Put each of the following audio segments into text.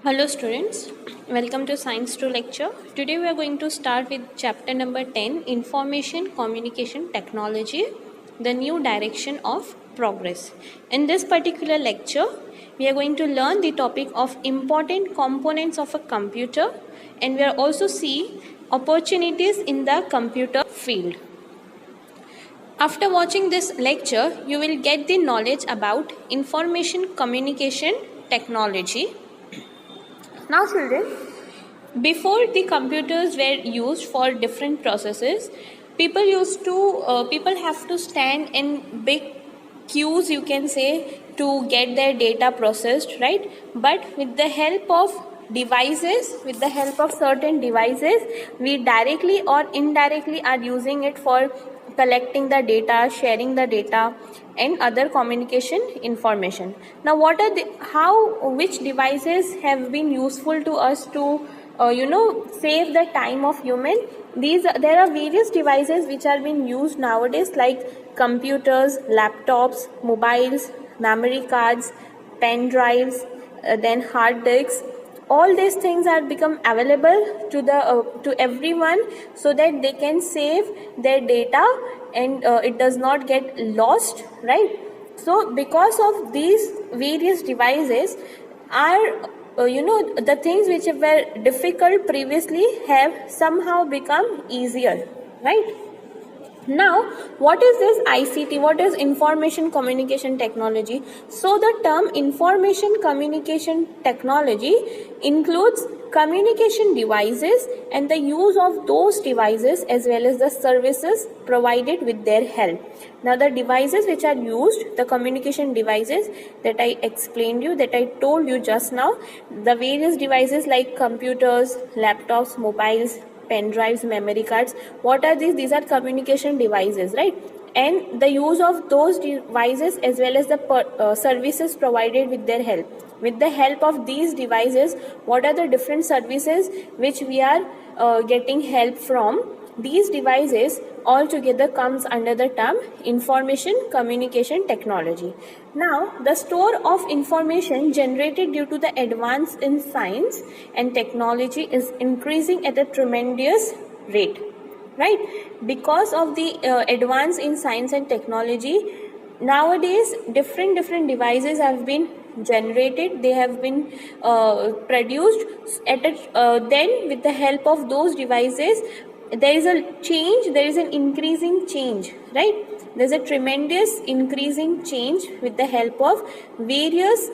Hello students, welcome to Science 2 lecture. Today we are going to start with chapter number 10, Information Communication Technology, the new direction of progress. In this particular lecture, we are going to learn the topic of important components of a computer, and we are also see opportunities in the computer field. After watching this lecture, you will get the knowledge about information communication technology. Now children, before the computers were used for different processes, people have to stand in big queues, you can say, to get their data processed, right? But with the help of devices, with the help of certain devices, we directly or indirectly are using it for collecting the data, sharing the data, and other communication information. Now what are which devices have been useful to us to save the time of human? There are various devices which are being used nowadays, like computers, laptops, mobiles, memory cards, pen drives, then hard disks. All these things are become available to everyone, so that they can save their data and it does not get lost, right? So because of these various devices are the things which were difficult previously have somehow become easier, right? Now, what is this ICT? What is information communication technology? So, the term information communication technology includes communication devices and the use of those devices as well as the services provided with their help. Now, the devices which are used, the communication devices that I explained you, that I told you just now, the various devices like computers, laptops, mobiles, pen drives, memory cards. What are these? These are communication devices, right? And the use of those devices as well as the services provided with their help. With the help of these devices, what are the different services which we are getting help from? These devices altogether comes under the term information communication technology. Now, the store of information generated due to the advance in science and technology is increasing at a tremendous rate, right? Because of the advance in science and technology, nowadays different devices have been generated, they have been produced then with the help of those devices there is a change, there is an increasing change, right? There's a tremendous increasing change with the help of various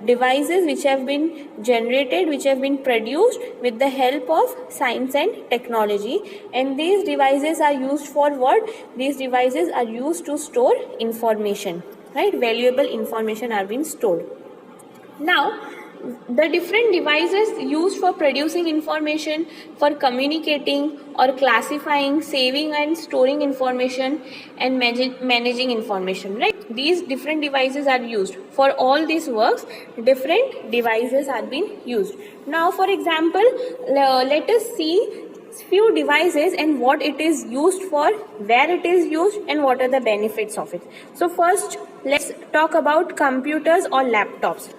devices which have been generated, which have been produced with the help of science and technology. And these devices are used for what? These devices are used to store information, right? Valuable information are being stored. Now, the different devices used for producing information, for communicating or classifying, saving and storing information, and managing information, right? These different devices are used for all these works. Different devices are being used. Now, for example, let us see few devices and what it is used for, where it is used, and what are the benefits of it. So first, let's talk about computers or laptops.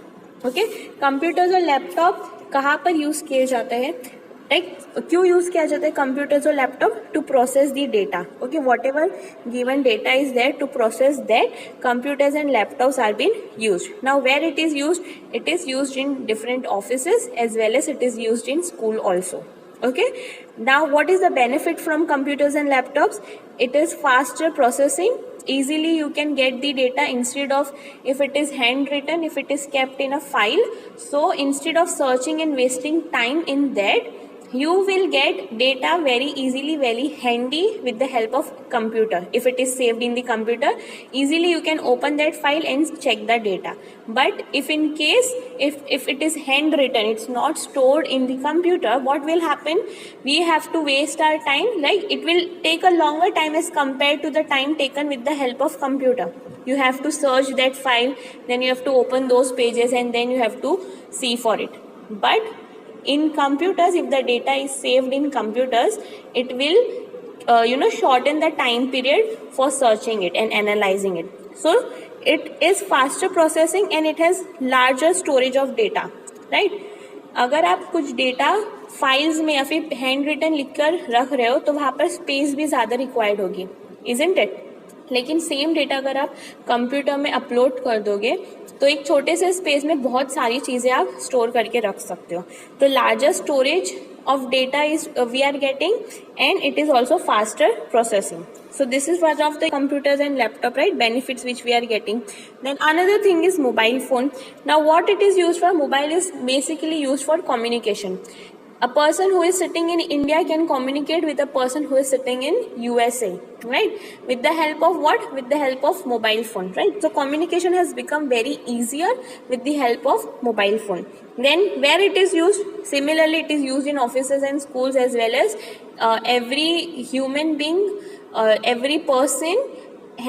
Okay, computers और laptop कहाँ पर use किए जाते हैं, like क्यों use किया जाता है कंप्यूटर्स और laptop? To process the data. Okay, whatever given data is there, to process that computers and laptops are being used. Now where it is used? It is used in different offices as well as it is used in school also. Okay, now what is the benefit from computers and laptops? It is faster processing. Easily you can get the data instead of, if it is handwritten, if it is kept in a file, so instead of searching and wasting time in that, you will get data very easily, very handy with the help of computer. If it is saved in the computer, easily you can open that file and check the data. But if in case if it is handwritten, it's not stored in the computer, what will happen? We have to waste our time, like it will take a longer time as compared to the time taken with the help of computer. You have to search that file, then you have to open those pages, and then you have to see for it. But in computers, if the data is saved in computers, it will shorten the time period for searching it and analyzing it. So it is faster processing and it has larger storage of data. Right. अगर आप कुछ data files में या फिर hand written लिख कर रख रहे हो तो वहाँ पर स्पेस भी ज़्यादा रिक्वायर्ड होगी, इजंट इट। लेकिन सेम डेटा अगर आप कंप्यूटर में अपलोड कर दोगे तो एक छोटे से स्पेस में बहुत सारी चीज़ें आप स्टोर करके रख सकते हो। तो larger storage of data is we are getting, and it is also faster processing. So this is one of the computers and laptop, right, benefits which we are getting. Then another thing is mobile phone. Now what it is used for? Mobile is basically used for communication. A person who is sitting in India can communicate with a person who is sitting in USA, right, with the help of what? With the help of mobile phone, right? So communication has become very easier with the help of mobile phone. Then where it is used? Similarly, it is used in offices and schools, as well as every human being, every person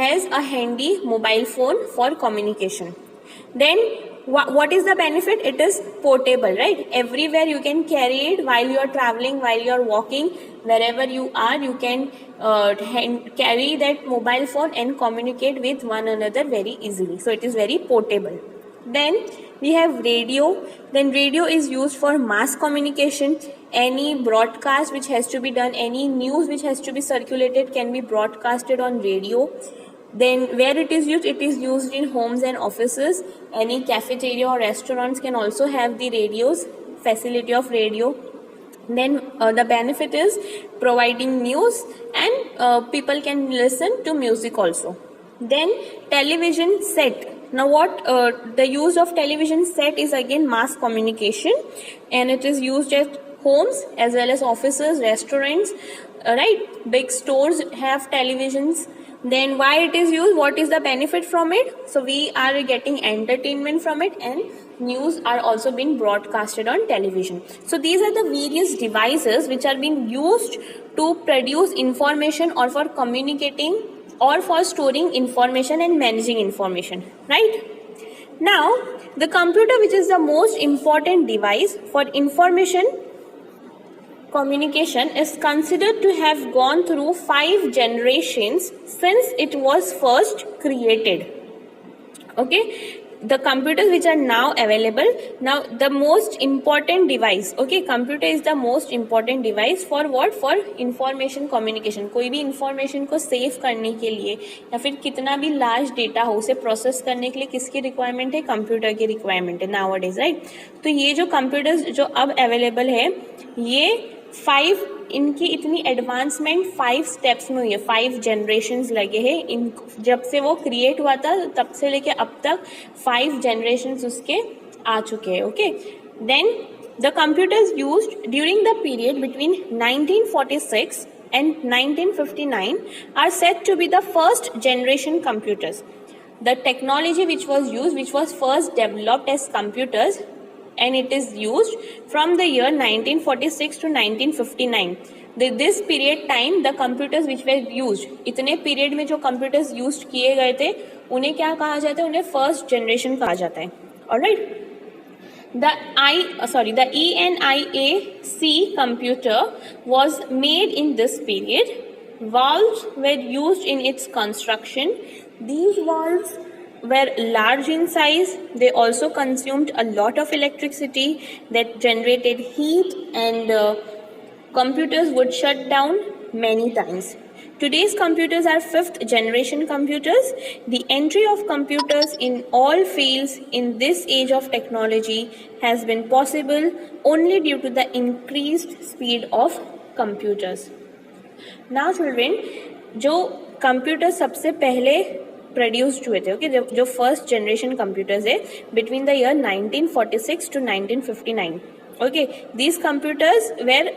has a handy mobile phone for communication. Then what is the benefit? It is portable, right? Everywhere you can carry it while you are traveling, while you are walking, wherever you are, you can carry that mobile phone and communicate with one another very easily. So it is very portable. Then we have radio. Then radio is used for mass communication. Any broadcast which has to be done, any news which has to be circulated can be broadcasted on radio. Then where it is used in homes and offices. Any cafeteria or restaurants can also have the radios, facility of radio. Then the benefit is providing news, and people can listen to music also. Then television set. Now what the use of television set is again mass communication, and it is used at homes as well as offices, restaurants, right? Big stores have televisions. Then why it is used? What is the benefit from it? So we are getting entertainment from it, and news are also being broadcasted on television. So these are the various devices which are being used to produce information or for communicating or for storing information and managing information, right? Now the computer, which is the most important device for information communication, is considered to have gone through 5 generations since it was first created. Okay, the computers which are now available, now the most important device, okay, computer is the most important device for what? For information communication. कोई भी information को save करने के लिए या फिर कितना भी large data हो उसे process करने के लिए किसकी requirement है? Computer की requirement है nowadays, right? तो ये जो computers जो अब available है, ये 5 इनकी इतनी एडवांसमेंट 5 स्टेप्स में हुई है, 5 जनरेशन्स लगे हैं इन, जब से वो क्रिएट हुआ था तब से लेके अब तक 5 जनरेशन्स उसके आ चुके हैं. Okay, then the computers used during the period between 1946 and 1959 are said to be the first generation computers. The technology which was used, which was first developed as computers, and it is used from the year 1946 to 1959. This period time the computers which were used, इतने period में जो computers use किए गए थे उन्हें क्या कहा जाता है? उन्हें फर्स्ट जनरेशन कहा जाता है. Alright, the ENIAC computer was made in this period. Valves were used in its construction. These valves were large in size. They also consumed a lot of electricity that generated heat, and computers would shut down many times. Today's computers are 5th generation computers. The entry of computers in all fields in this age of technology has been possible only due to the increased speed of computers. Now children, जो computer सबसे पहले produced हुए थे, okay, जो first generation computers है between the year 1946 to 1959. Okay, these computers were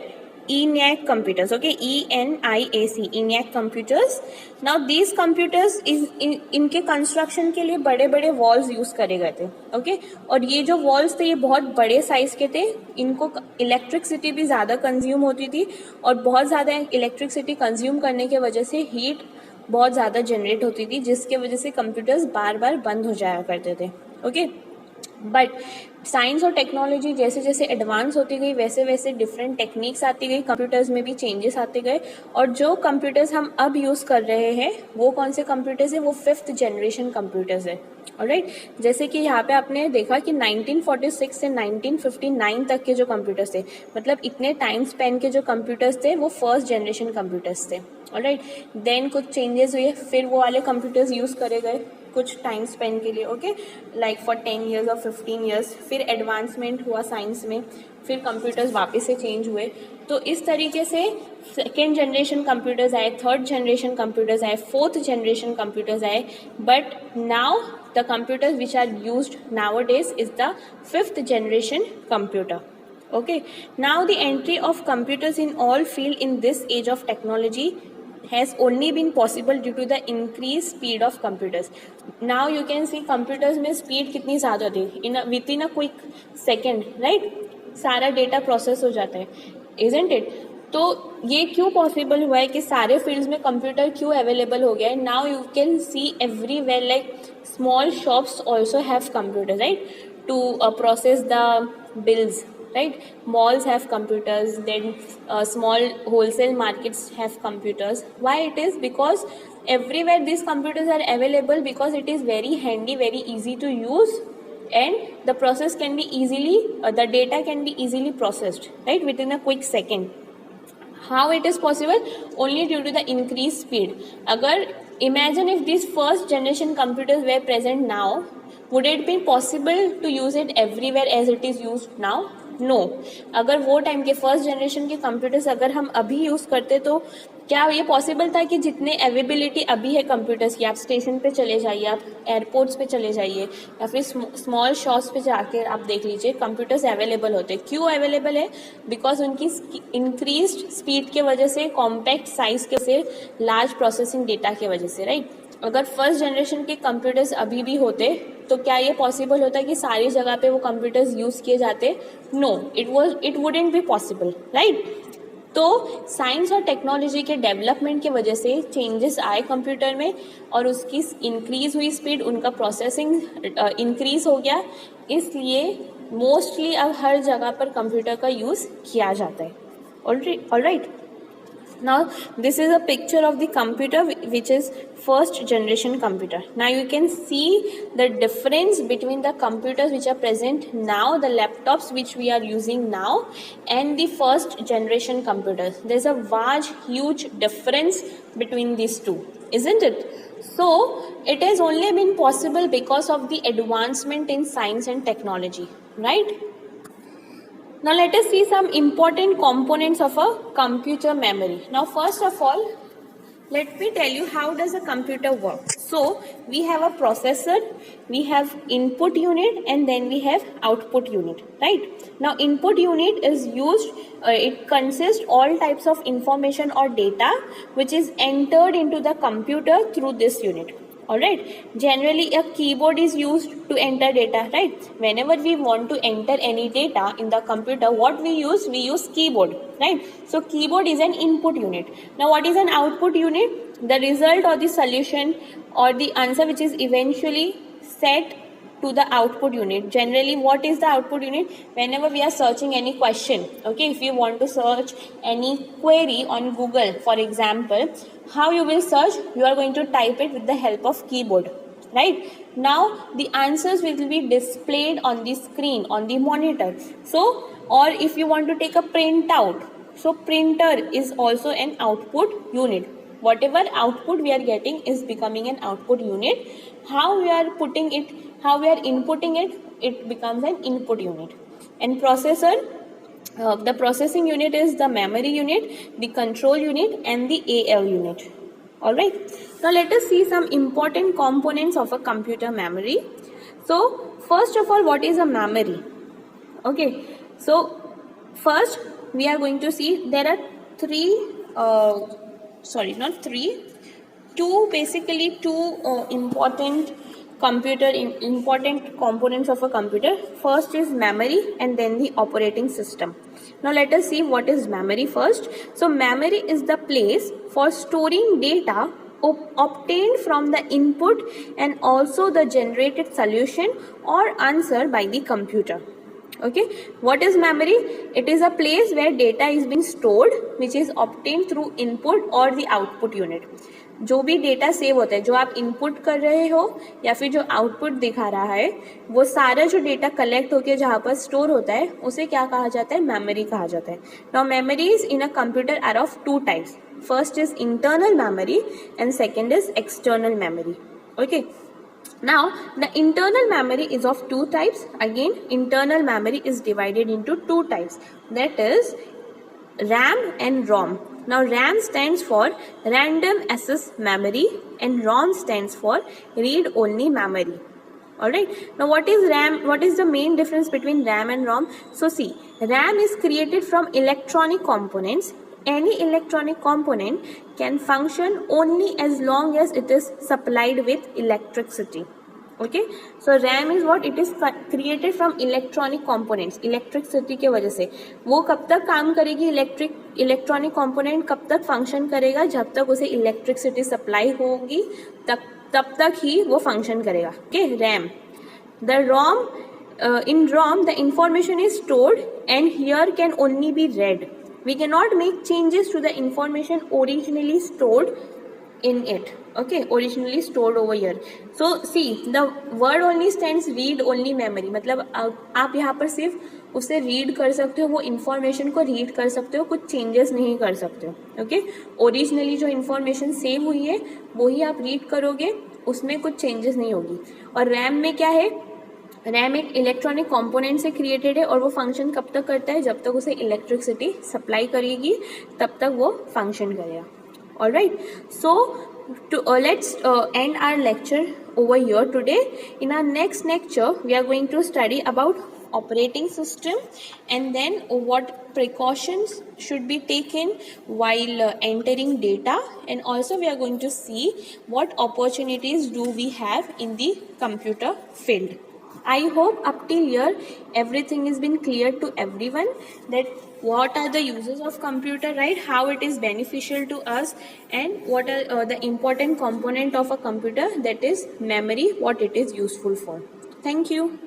ENIAC computers, okay, ENIAC, ENIAC computers. Now these computers इनके construction के लिए बड़े बड़े वॉल्स यूज करे गए थे. ओके, और ये जो वॉल्स थे ये बहुत बड़े साइज के थे. इनको इलेक्ट्रिसिटी भी ज़्यादा कंज्यूम होती थी, और बहुत ज़्यादा इलेक्ट्रिसिटी कंज्यूम करने के वजह से हीट बहुत ज़्यादा जनरेट होती थी, जिसके वजह से कंप्यूटर्स बार बार बंद हो जाया करते थे. ओके, बट साइंस और टेक्नोलॉजी जैसे जैसे एडवांस होती गई वैसे वैसे डिफरेंट टेक्निक्स आती गई, कंप्यूटर्स में भी चेंजेस आते गए। और जो कंप्यूटर्स हम अब यूज़ कर रहे हैं वो कौन से कंप्यूटर्स है, वो 5th जनरेशन कंप्यूटर्स है। ऑलराइट, जैसे कि यहाँ पे आपने देखा कि 1946 से 1959 तक के जो कंप्यूटर्स थे, मतलब इतने टाइम स्पेन के जो कंप्यूटर्स थे वो 1st जनरेशन कंप्यूटर्स थे। ऑलराइट, देन कुछ चेंजेस हुए, फिर वो वाले कंप्यूटर्स यूज़ करे गए कुछ टाइम स्पेन के लिए, ओके, लाइक फॉर 10 ईयर्स और 15 ईयर्स। फिर एडवांसमेंट हुआ साइंस में, फिर कंप्यूटर्स वापस से चेंज हुए। तो इस तरीके से 2nd जनरेशन कंप्यूटर्स आए, 3rd जनरेशन कंप्यूटर्स आए, 4th जनरेशन कंप्यूटर्स आए, but now the computers which are used nowadays is the 5th generation computer. Okay, now the entry of computers in all field in this age of technology has only been possible due to the increased speed of computers. Now you can see computers में speed कितनी ज़्यादा होती है, within a quick second, right? सारा data process हो जाता है, isn't it? तो ये क्यों पॉसिबल हुआ है कि सारे फील्ड्स में कंप्यूटर क्यों अवेलेबल हो गया है? Now you can see everywhere, like small shops also have computer, right, to process the bills, right? Malls have computers, then small wholesale markets have computers. Why it is? Because everywhere these computers are available, because it is very handy, very easy to use, and the process can be easily the data can be easily processed, right, within a quick second. How it is possible? Only due to the increased speed. Agar imagine if these 1st generation computers were present now, would it be possible to use it everywhere as it is used now? No. अगर वो time के 1st generation के computers अगर हम अभी use करते तो क्या ये पॉसिबल था कि जितने अवेलेबिलिटी अभी है कंप्यूटर्स की, आप स्टेशन पे चले जाइए, आप एयरपोर्ट्स पे चले जाइए, या फिर स्मॉल शॉप्स पे जाकर आप देख लीजिए, कंप्यूटर्स अवेलेबल होते हैं। क्यों अवेलेबल है? बिकॉज उनकी इंक्रीज्ड स्पीड के वजह से, कॉम्पैक्ट साइज के से, लार्ज प्रोसेसिंग डेटा के वजह से, राइट। अगर 1st जनरेशन के कंप्यूटर्स अभी भी होते तो क्या ये पॉसिबल होता कि सारी जगह पे वो कंप्यूटर्स यूज़ किए जाते? No, it wouldn't be possible, right. तो साइंस और टेक्नोलॉजी के डेवलपमेंट की वजह से चेंजेस आए कंप्यूटर में, और उसकी इंक्रीज हुई स्पीड, उनका प्रोसेसिंग इंक्रीज हो गया, इसलिए मोस्टली अब हर जगह पर कंप्यूटर का यूज़ किया जाता है। Alright, now this is a picture of the computer which is 1st generation computer. Now you can see the difference between the computers which are present now, the laptops which we are using now, and the 1st generation computers. There's a huge difference between these two, isn't it? So it has only been possible because of the advancement in science and technology, right? Now let us see some important components of a computer memory. Now first of all, let me tell you how does a computer work. So we have a processor, we have input unit, and then we have output unit, right? Now input unit is used, it consists all types of information or data which is entered into the computer through this unit. Alright, generally a keyboard is used to enter data, right? Whenever we want to enter any data in the computer, what we use keyboard, right? So keyboard is an input unit. Now what is an output unit? The result or the solution or the answer which is eventually set to the output unit. Generally, what is the output unit? Whenever we are searching any question, okay, if you want to search any query on Google, for example, how you will search? You are going to type it with the help of keyboard, right? Now the answers will be displayed on the screen, on the monitor. So, or if you want to take a printout, so printer is also an output unit. Whatever output we are getting is becoming an output unit. How we are putting it, how we are inputting it, it becomes an input unit. And processor, the processing unit is the memory unit, the control unit, and the AL unit. Alright, now let us see some important components of a computer memory. So first of all, what is a memory? Okay, so first we are going to see there are two important important components of a computer. First is memory and then the operating system. Now let us see what is memory first. So memory is the place for storing data obtained from the input and also the generated solution or answer by the computer. Okay, what is memory? It is a place where data is being stored which is obtained through input or the output unit. जो भी data save होता है, जो आप input कर रहे हो या फिर जो आउटपुट दिखा रहा है, वो सारा जो डेटा कलेक्ट होकर जहाँ पर स्टोर होता है उसे क्या कहा जाता है? मेमोरी कहा जाता है. Now memories in a computer are of two types. First is internal memory and second is external memory. Okay. Now the internal memory is of two types. Again, internal memory is divided into two types. That is RAM and ROM. Now RAM stands for random access memory and ROM stands for read only memory. Alright. Now what is RAM? What is the main difference between RAM and ROM? So see, RAM is created from electronic components. Any electronic component can function only as long as it is supplied with electricity. Okay, so RAM is what? It is created from electronic components. Electricity के वजह से वो कब तक काम करेगी? Electronic component कब तक फंक्शन करेगा? जब तक उसे इलेक्ट्रिसिटी सप्लाई होगी तब तक ही वो फंक्शन करेगा. Okay, RAM. The ROM, in ROM the information is stored and here can only be read. We cannot make changes to the information originally stored in it. Okay, originally stored over here. So see, the word only stands read only memory. मतलब आप यहाँ पर सिर्फ उसे read कर सकते हो, वो इन्फॉर्मेशन को रीड कर सकते हो, कुछ चेंजेस नहीं कर सकते हो. ओके, ओरिजिनली जो इन्फॉर्मेशन सेव हुई है वो ही आप रीड करोगे, उसमें कुछ चेंजेस नहीं होगी. और रैम में क्या है? रैम एक इलेक्ट्रॉनिक कंपोनेंट से क्रिएटेड है और वो फंक्शन कब तक करता है? जब तक उसे इलेक्ट्रिसिटी सप्लाई करेगी तब तक वो फंक्शन करेगा. Alright, so let's end our lecture over here today. In our next lecture we are going to study about operating system and then what precautions should be taken while entering data, and also we are going to see what opportunities do we have in the computer field. I hope up till here everything has been clear to everyone, that what are the uses of computer, right? How it is beneficial to us, and what are the important component of a computer, that is memory, what it is useful for. Thank you.